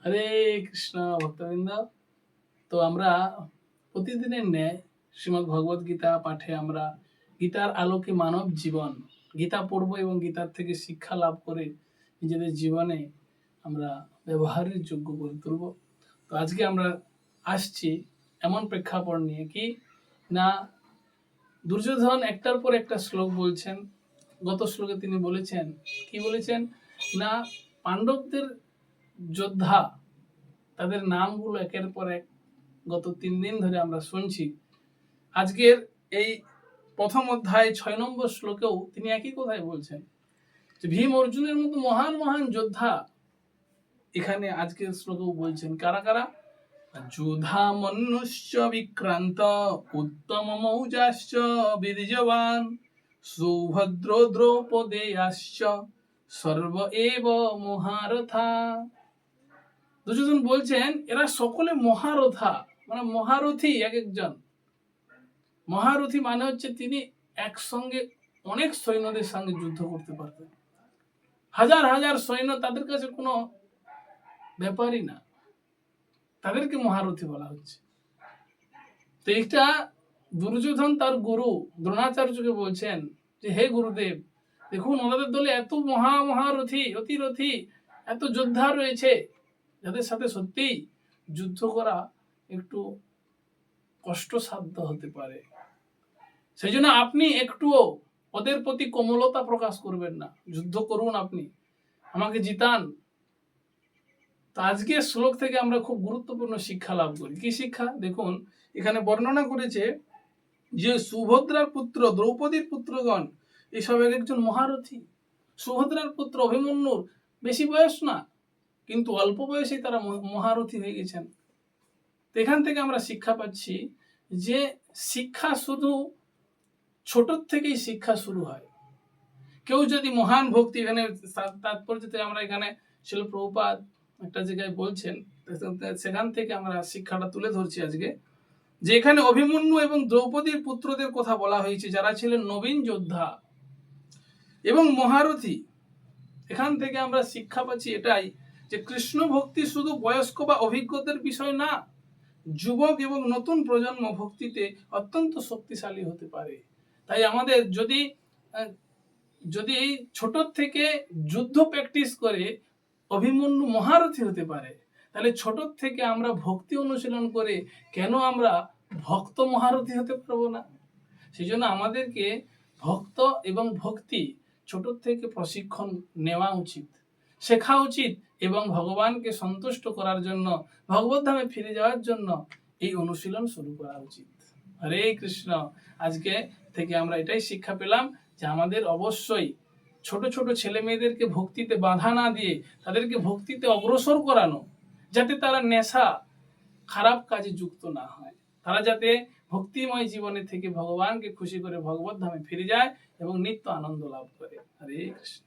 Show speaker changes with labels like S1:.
S1: হরে কৃষ্ণ ভক্তবৃন্দ। তো আমরা প্রতিদিনের ন্যায় শ্রীমদ্ ভগবত গীতা পাঠে আমরা গীতার আলোকে মানব জীবন গীতা পড়ব এবং গীতার থেকে শিক্ষা লাভ করে নিজেদের জীবনে আমরা ব্যবহারের যোগ্য করে তুলব। তো আজকে আমরা আসছি এমন প্রেক্ষাপট নিয়ে কি না, দুর্যোধন একটার পর একটা শ্লোক বলছেন। গত শ্লোকে তিনি বলেছেন, কি বলেছেন না, পাণ্ডবদের যোদ্ধা তাদের নামগুলো একের পর এক গত 3 দিন ধরে আমরা শুনছি। আজকের এই প্রথম অধ্যায় 6 নম্বর শ্লোকেও তিনি একই কথাই বলছেন যে ভীম অর্জুনের মতো মহান মহান যোদ্ধা এখানে আজকের শ্লোকেও বলছেন। কারা কারা? যোধা মনুষ্য বিক্রান্ত উত্তম মৌজাশ্চ বীর্যবান সুভদ্র দ্রৌপদেয়াশ্চ সর্ব এব মহারথা। দুর্যোধন বলছেন এরা সকলে মহারথা, মানে মহারথী। এক একজন মহারথী মানে হচ্ছে তিনি একসঙ্গে অনেক সৈন্যদের সঙ্গে যুদ্ধ করতে পারতেন। হাজার হাজার সৈন্য তাদের কাছে কোনো ব্যাপারই না, তাদেরকে মহারথী বলা হচ্ছে। তো এটা দুর্যোধন তার গুরু দ্রোণাচার্যকে বলছেন যে হে গুরুদেব, দেখুন ওনাদের দলে এত মহারথী অতিরথী এত যোদ্ধা রয়েছে যাদের সাথে সত্যি যুদ্ধ করা একটু কষ্টসাধ্য হতে পারে। সেই জন্য আপনি একটুও ওদের প্রতি কোমলতা প্রকাশ করবেন না, যুদ্ধ করুন, আপনি আমাকে জিতান। তো আজকের শ্লোক থেকে আমরা খুব গুরুত্বপূর্ণ শিক্ষা লাভ করি। কি শিক্ষা? দেখুন এখানে বর্ণনা করেছে যে সুভদ্রার পুত্র দ্রৌপদীর পুত্রগণ এসব এক একজন মহারথী। সুভদ্রার পুত্র অভিমন্যুর বেশি বয়স না, কিন্তু অল্প বয়সেই তারা মহারথী হয়ে গেছেন। তো এখান থেকে আমরা শিক্ষা পাচ্ছি যে শিক্ষা শুধু ছোট থেকেই শিক্ষা শুরু হয়। কেউ যদি মহান ভক্তি, এখানে তাৎপর্যতে আমরা এখানে শিল প্রভুপাদ একটা জায়গায় বলছেন, সেখান থেকে আমরা শিক্ষাটা তুলে ধরছি আজকে, যে এখানে অভিমন্যু এবং দ্রৌপদীর পুত্রদের কথা বলা হয়েছে যারা ছিলেন নবীন যোদ্ধা এবং মহারথী। এখান থেকে আমরা শিক্ষা পাচ্ছি এটাই যে কৃষ্ণ ভক্তি শুধু বয়স্ক বা অভিজ্ঞতার বিষয় না, যুবক এবং নতুন প্রজন্ম ভক্তিতে অত্যন্ত শক্তিশালী হতে পারে। তাই আমাদের যদি ছোট থেকে যুদ্ধ প্র্যাকটিস করে অভিমন্যু মহারথী হতে পারে, তাহলে ছোট থেকে আমরা ভক্তি অনুশীলন করে কেন আমরা ভক্ত মহারথী হতে পারবো না? সেই জন্য আমাদেরকে ভক্ত এবং ভক্তি ছোট থেকে প্রশিক্ষণ নেওয়া উচিত, শেখা উচিত, এবং ভগবানকে সন্তুষ্ট করার জন্য, ভগবত ধামে ফিরে যাওয়ার জন্য এই অনুশীলন শুরু করা উচিত। হরে কৃষ্ণ। আজকে থেকে আমরা এটাই শিক্ষা পেলাম যে আমাদের অবশ্যই ছোট ছোট ছেলে মেয়েদেরকে ভক্তিতে বাধা না দিয়ে তাদেরকে ভক্তিতে অগ্রসর করানো, যাতে তারা নেশা খারাপ কাজে যুক্ত না হয়, তারা যাতে ভক্তিময় জীবনে থেকে ভগবানকে খুশি করে ভগবত ধামে ফিরে যায় এবং নিত্য আনন্দ লাভ করে। হরে কৃষ্ণ।